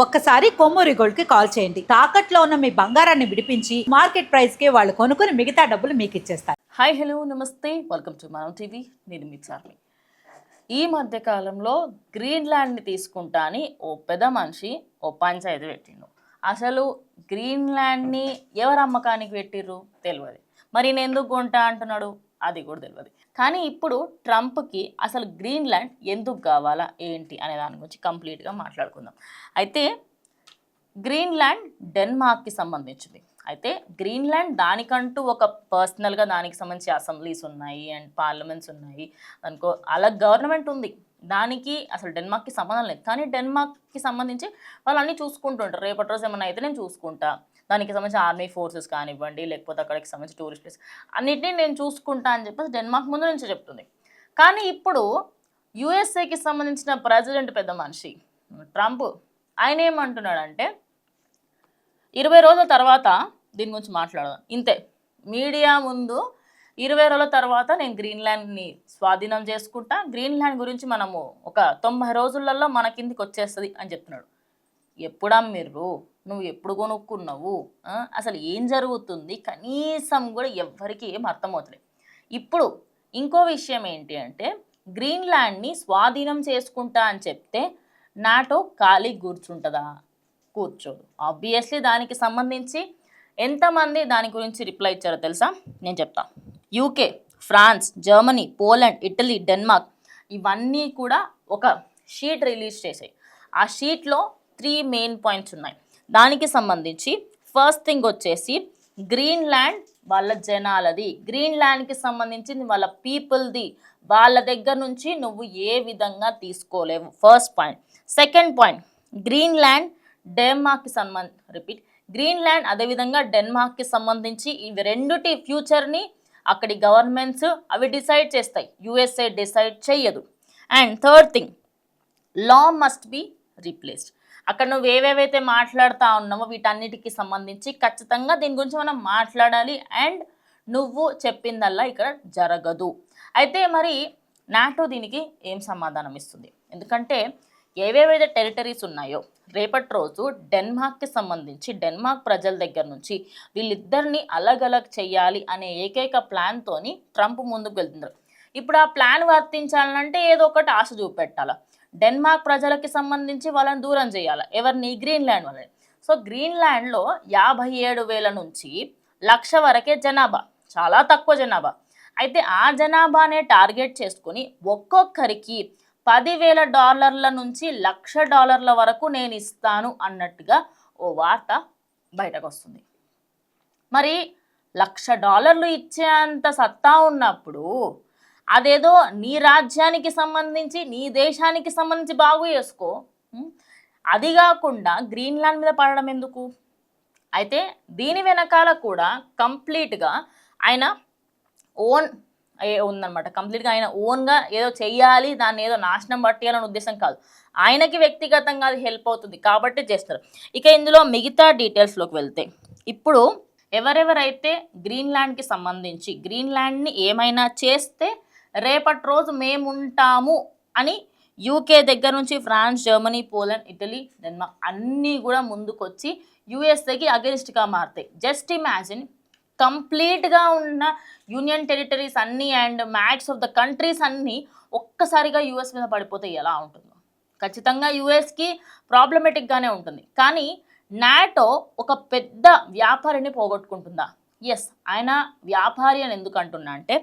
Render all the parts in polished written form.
ఒక్కసారి కొమ్మూరి గోల్డ్ కి కాల్ చేయండి. తాకట్లో ఉన్న మీ బంగారాన్ని విడిపించి మార్కెట్ ప్రైస్ కి వాళ్ళు కొనుక్కుని మిగతా డబ్బులు మీకు ఇచ్చేస్తారు. హాయ్ హలో నమస్తే, వెల్కమ్ టు మనం టీవీ. నేను మీ చార్మి. ఈ మధ్య కాలంలో గ్రీన్లాండ్ని తీసుకుంటా అని ఓ పెద్ద మనిషి ఓ పంచాయతీ పెట్టిండు. అసలు గ్రీన్లాండ్ని ఎవరు అమ్మకానికి పెట్టిర్రు తెలియదు. మరి నేను ఎందుకు కొంటా అంటున్నాడు అది కూడా తెలియదు. కానీ ఇప్పుడు ట్రంప్కి అసలు గ్రీన్లాండ్ ఎందుకు కావాలా ఏంటి అనే దాని గురించి కంప్లీట్గా మాట్లాడుకుందాం. అయితే గ్రీన్లాండ్ డెన్మార్క్కి సంబంధించింది. అయితే గ్రీన్లాండ్ దానికంటూ ఒక పర్సనల్గా దానికి సంబంధించి అసెంబ్లీస్ ఉన్నాయి అండ్ పార్లమెంట్స్ ఉన్నాయి అనుకో, అలా గవర్నమెంట్ ఉంది. దానికి అసలు డెన్మార్క్కి సంబంధం లేదు. కానీ డెన్మార్క్కి సంబంధించి వాళ్ళు అన్నీ చూసుకుంటుంటారు. రేపటి రోజు ఏమన్నా అయితే నేను చూసుకుంటా, దానికి సంబంధించి ఆర్మీ ఫోర్సెస్ కానివ్వండి, లేకపోతే అక్కడికి సంబంధించి టూరిస్ట్ ప్లేస్ అన్నిటినీ నేను చూసుకుంటా అని చెప్పేసి డెన్మార్క్ ముందు నుంచి చెప్తుంది. కానీ ఇప్పుడు యుఎస్ఏకి సంబంధించిన ప్రెసిడెంట్ పెద్ద మనిషి ట్రంప్ ఆయన ఏమంటున్నాడంటే 20 రోజుల తర్వాత దీని గురించి మాట్లాడదాం. ఇంతే మీడియా ముందు 20 రోజుల తర్వాత నేను గ్రీన్లాండ్ని స్వాధీనం చేసుకుంటా, గ్రీన్లాండ్ గురించి మనము ఒక 90 రోజులలో మన కిందికి వచ్చేస్తుంది అని చెప్తున్నాడు. ఎప్పుడు అమ్మిర్రు, నువ్వు ఎప్పుడు కొనుక్కున్నావు, అసలు ఏం జరుగుతుంది కనీసం కూడా ఎవ్వరికి ఏం అర్థమవుతుంది. ఇప్పుడు ఇంకో విషయం ఏంటి అంటే గ్రీన్లాండ్ని స్వాధీనం చేసుకుంటా అని చెప్తే నాటో ఖాళీ కూర్చుంటుందా? కూర్చోదు. ఆబ్వియస్లీ దానికి సంబంధించి ఎంతమంది దాని గురించి రిప్లై ఇచ్చారో తెలుసా? నేను చెప్తా. UK, France, Germany, Poland, Italy, Denmark ఇవన్నీ కూడా ఒక షీట్ రిలీజ్ చేసాయి. ఆ షీట్లో 3 మెయిన్ పాయింట్స్ ఉన్నాయి. దానికి సంబంధించి ఫస్ట్ థింగ్ వచ్చేసి గ్రీన్లాండ్ వాళ్ళ జనాలది, గ్రీన్లాండ్కి సంబంధించింది వాళ్ళ పీపుల్ది, వాళ్ళ దగ్గర నుంచి నువ్వు ఏ విధంగా తీసుకోలేవు. First point. Second point, Greenland డెన్మార్క్కి గ్రీన్లాండ్ అదేవిధంగా డెన్మార్క్కి సంబంధించి ఇవి రెండుటి ఫ్యూచర్ని అక్కడి గవర్నమెంట్స్ అవి డిసైడ్ చేస్తాయి, యుఎస్ఏ డిసైడ్ చెయ్యదు. And third thing, law must be replaced. అక్కడ నువ్వు ఏవేవైతే మాట్లాడుతూ ఉన్నావో వీటన్నిటికి సంబంధించి ఖచ్చితంగా దీని గురించి మనం మాట్లాడాలి. అండ్ నువ్వు చెప్పిందల్లా ఇక్కడ జరగదు. అయితే మరి నాటో దీనికి ఏం సమాధానం ఇస్తుంది? ఎందుకంటే ఏవేవైతే టెరిటరీస్ ఉన్నాయో రేపటి రోజు డెన్మార్క్కి సంబంధించి డెన్మార్క్ ప్రజల దగ్గర నుంచి వీళ్ళిద్దరిని అలగ్ చేయాలి అనే ఏకైక ప్లాన్తోని ట్రంప్ ముందుకు వెళ్తున్నారు. ఇప్పుడు ఆ ప్లాన్ వర్తించాలంటే ఏదో ఒకటి ఆశ చూపెట్టాలి. డెన్మార్క్ ప్రజలకి సంబంధించి వాళ్ళని దూరం చేయాలి. ఎవరిని? గ్రీన్లాండ్ వాళ్ళని. సో గ్రీన్లాండ్లో 57,000 నుంచి 1,00,000 వరకే జనాభా, చాలా తక్కువ జనాభా. అయితే ఆ జనాభానే టార్గెట్ చేసుకుని ఒక్కొక్కరికి $10,000 నుంచి $1,00,000 వరకు నేను ఇస్తాను అన్నట్టుగా ఓ వార్త బయటకు వస్తుంది. మరి $1,00,000 ఇచ్చేంత సత్తా ఉన్నప్పుడు అదేదో నీ రాజ్యానికి సంబంధించి నీ దేశానికి సంబంధించి బాగు చేసుకో. అది కాకుండా గ్రీన్లాండ్ మీద పడడం ఎందుకు? అయితే దీని వెనకాల కూడా కంప్లీట్గా ఆయన ఓన్ ఉందన్నమాట. కంప్లీట్గా ఆయన ఓన్గా ఏదో చెయ్యాలి, దాన్ని ఏదో నాశనం పట్టేయాలనే ఉద్దేశం కాదు. ఆయనకి వ్యక్తిగతంగా అది హెల్ప్ అవుతుంది కాబట్టి చేస్తారు. ఇక ఇందులో మిగతా డీటెయిల్స్లోకి వెళ్తే ఇప్పుడు ఎవరెవరైతే గ్రీన్లాండ్కి సంబంధించి గ్రీన్లాండ్ని ఏమైనా చేస్తే రేపటి రోజు మేముంటాము అని యూకే దగ్గర నుంచి France, Germany, Poland, Italy, Denmark అన్నీ కూడా ముందుకొచ్చి యుఎస్ఏకి అగెనిస్ట్గా మారుతాయి. జస్ట్ ఇమాజిన్, కంప్లీట్గా ఉన్న యూనియన్ టెరిటరీస్ అన్నీ and max of the countries అన్నీ ఒక్కసారిగా యుఎస్ మీద పడిపోతే ఎలా ఉంటుందో. ఖచ్చితంగా యుఎస్కి ప్రాబ్లమేటిక్గానే ఉంటుంది. కానీ నాటో ఒక పెద్ద వ్యాపారిని పోగొట్టుకుంటుందా? ఎస్, ఆయన వ్యాపారి అని ఎందుకు అంటున్నా అంటే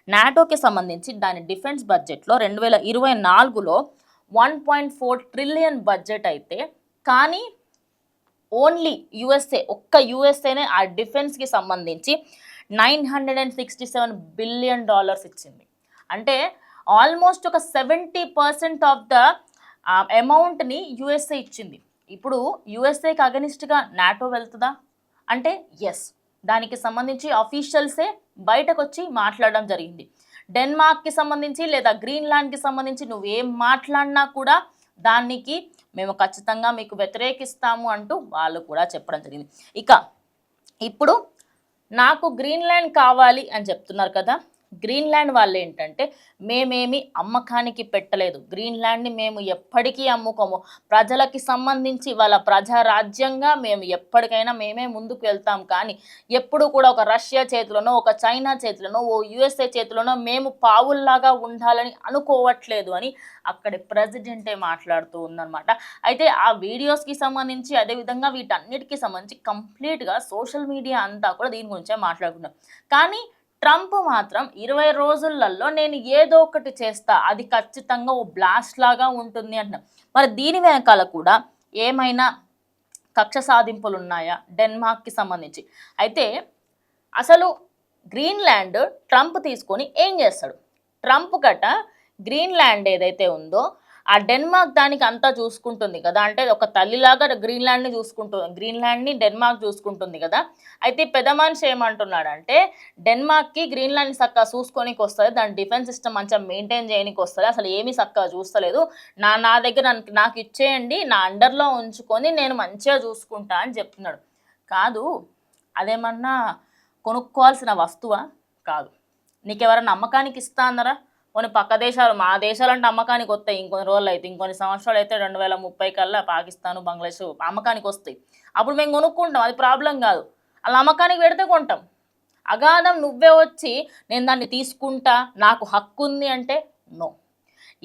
నాటోకి సంబంధించి దాని డిఫెన్స్ బడ్జెట్లో 2024లో 1.4 ట్రిలియన్ బడ్జెట్ అయితే, కానీ ఓన్లీ యుఎస్ఏ, ఒక్క యుఎస్ఏనే ఆ డిఫెన్స్కి సంబంధించి $967 బిలియన్ ఇచ్చింది. అంటే ఆల్మోస్ట్ ఒక 70% ఆఫ్ ద అమౌంట్ని యుఎస్ఏ ఇచ్చింది. ఇప్పుడు యుఎస్ఏకి అగనిస్ట్గా నాటో వెళ్తుందా అంటే ఎస్, దానికి సంబంధించి అఫీషియల్సే బయటకు వచ్చి మాట్లాడడం జరిగింది. డెన్మార్క్కి సంబంధించి లేదా గ్రీన్లాండ్కి సంబంధించి నువ్వేం మాట్లాడినా కూడా దానికి మేము ఖచ్చితంగా మీకు వ్యతిరేకిస్తాము అంటూ వాళ్ళు కూడా చెప్పడం జరిగింది. ఇక ఇప్పుడు నాకు గ్రీన్లాండ్ కావాలి అని చెప్తున్నారు కదా, గ్రీన్లాండ్ వాళ్ళు ఏంటంటే మేమేమి అమ్మకానికి పెట్టలేదు, గ్రీన్లాండ్ని మేము ఎప్పటికీ అమ్ముకోము, ప్రజలకి సంబంధించి వాళ్ళ ప్రజారాజ్యంగా మేము ఎప్పటికైనా మేమే ముందుకు వెళ్తాం, కానీ ఎప్పుడు కూడా ఒక రష్యా చేతిలోనో ఒక చైనా చేతిలోనో ఓ యుఎస్ఏ చేతిలోనో మేము పావుల్లాగా ఉండాలని అనుకోవట్లేదు అని అక్కడి ప్రెసిడెంటే మాట్లాడుతూ ఉందన్నమాట. అయితే ఆ వీడియోస్కి సంబంధించి అదేవిధంగా వీటన్నిటికీ సంబంధించి కంప్లీట్గా సోషల్ మీడియా అంతా కూడా దీని గురించే మాట్లాడుకున్నాం. కానీ ట్రంప్ మాత్రం 20 రోజులలో నేను ఏదో ఒకటి చేస్తా, అది ఖచ్చితంగా ఓ బ్లాస్ట్ లాగా ఉంటుంది అంటున్నా. మరి దీని వెనకాల కూడా ఏమైనా కక్ష సాధింపులు ఉన్నాయా డెన్మార్క్కి సంబంధించి? అయితే అసలు గ్రీన్లాండ్ ట్రంప్ తీసుకొని ఏం చేస్తాడు? ట్రంప్ గట గ్రీన్లాండ్ ఏదైతే ఉందో ఆ డెన్మార్క్ దానికి అంతా చూసుకుంటుంది కదా, అంటే ఒక తల్లిలాగా గ్రీన్లాండ్ని డెన్మార్క్ చూసుకుంటుంది కదా. అయితే పెద్ద మనిషి ఏమంటున్నాడంటే డెన్మార్క్కి గ్రీన్లాండ్ని చక్కగా చూసుకోనికి వస్తుంది, దాని డిఫెన్స్ సిస్టమ్ మంచిగా మెయింటైన్ చేయడానికి వస్తుంది, అసలు ఏమీ చక్కగా చూస్తలేదు, నా దగ్గర నాకు ఇచ్చేయండి, నా అండర్లో ఉంచుకొని నేను మంచిగా చూసుకుంటా అని చెప్తున్నాడు. కాదు, అదేమన్నా కొనుక్కోవాల్సిన వస్తువా? కాదు. నీకెవరైనా అమ్మకానికి ఇస్తా అన్నారా? కొన్ని పక్క దేశాలు, మా దేశాలు అంటే అమ్మకానికి వస్తాయి ఇంకొన్ని రోజులు అయితే, ఇంకొన్ని సంవత్సరాలు అయితే 2030 కల్లా పాకిస్తాను బంగ్లాదేశ్ అమ్మకానికి వస్తాయి, అప్పుడు మేము కొనుక్కుంటాం, అది ప్రాబ్లం కాదు. అలా అమ్మకానికి పెడితే కొంటాం. అగాధం నువ్వే వచ్చి నేను దాన్ని తీసుకుంటా, నాకు హక్కు ఉంది అంటే నో,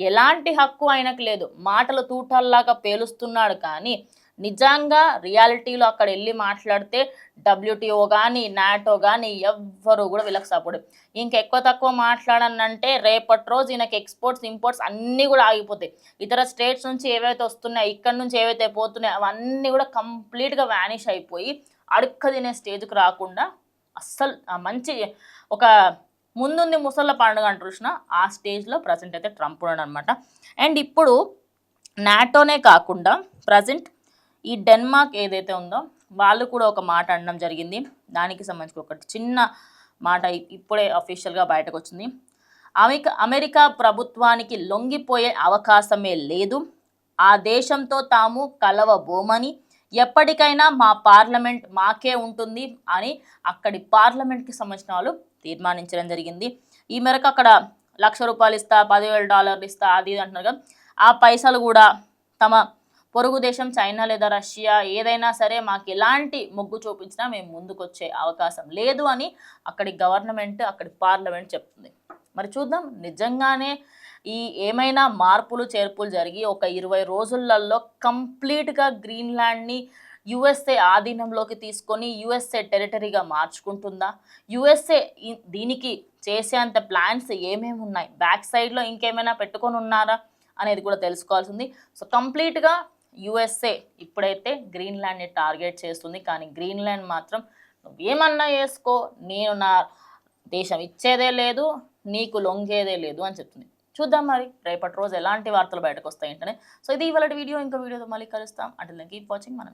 ఎలాంటి హక్కు ఆయనకు లేదు. మాటలు తూటాల్లాగా పేలుస్తున్నాడు, కానీ నిజంగా రియాలిటీలో అక్కడ వెళ్ళి మాట్లాడితే WTO కానీ నాటో కానీ ఎవ్వరు కూడా వీళ్ళకి సపోర్ట్. ఇంకెక్కువ తక్కువ మాట్లాడనంటే రేపటి రోజు ఈయనకి ఎక్స్పోర్ట్స్ ఇంపోర్ట్స్ అన్నీ కూడా ఆగిపోతాయి. ఇతర స్టేట్స్ నుంచి ఏవైతే వస్తున్నాయి, ఇక్కడ నుంచి ఏవైతే పోతున్నాయి అవన్నీ కూడా కంప్లీట్గా వ్యానిష్ అయిపోయి అడుక్క తినే స్టేజ్కి రాకుండా అస్సలు మంచి ఒక ముందుంది ముసళ్ళ పండుగ అంటారు చూసిన ఆ స్టేజ్లో ప్రజెంట్ అయితే ట్రంప్ ఉన్నాడు అనమాట. అండ్ ఇప్పుడు నాటోనే కాకుండా ప్రజెంట్ ఈ డెన్మార్క్ ఏదైతే ఉందో వాళ్ళు కూడా ఒక మాట అనడం జరిగింది. దానికి సంబంధించి ఒకటి చిన్న మాట ఇప్పుడే అఫీషియల్గా బయటకు వచ్చింది. అమెరికా ప్రభుత్వానికి లొంగిపోయే అవకాశమే లేదు, ఆ దేశంతో తాము కలవబోమని, ఎప్పటికైనా మా పార్లమెంట్ మాకే ఉంటుంది అని అక్కడి పార్లమెంట్కి సంబంధించిన వాళ్ళు తీర్మానించడం జరిగింది. ఈ మేరకు అక్కడ ₹1,00,000 ఇస్తా, $10,000 ఇస్తా, అది అంటున్నారు కదా, ఆ పైసలు కూడా తమ పొరుగు దేశం చైనా లేదా రష్యా ఏదైనా సరే మాకు ఎలాంటి మొగ్గు చూపించినా మేము ముందుకొచ్చే అవకాశం లేదు అని అక్కడి గవర్నమెంట్, అక్కడి పార్లమెంట్ చెప్తుంది. మరి చూద్దాం నిజంగానే ఈ ఏమైనా మార్పులు చేర్పులు జరిగి ఒక 20 రోజులలో కంప్లీట్గా గ్రీన్లాండ్ని యుఎస్ఏ ఆధీనంలోకి తీసుకొని యుఎస్ఏ టెరిటరీగా మార్చుకుంటుందా? యుఎస్ఏ దీనికి చేసేంత ప్లాన్స్ ఏమేమి ఉన్నాయి, బ్యాక్ సైడ్లో ఇంకేమైనా పెట్టుకొని ఉన్నారా అనేది కూడా తెలుసుకోవాల్సింది. సో కంప్లీట్గా యుఎస్ఏ ఇప్పుడైతే గ్రీన్లాండ్ని టార్గెట్ చేస్తుంది, కానీ గ్రీన్లాండ్ మాత్రం నువ్వేమన్నా చేసుకో, నేను నా దేశం ఇచ్చేదే లేదు, నీకు లొంగేదే లేదు అని చెప్తుంది. చూద్దాం మరి రేపటి రోజు ఎలాంటి వార్తలు బయటకు వస్తాయి ఏంటనే. సో ఇది ఇవాళ వీడియో, ఇంకో వీడియోతో మళ్ళీ కలుస్తాం. అంటే కీప్ వాచింగ్ మనం.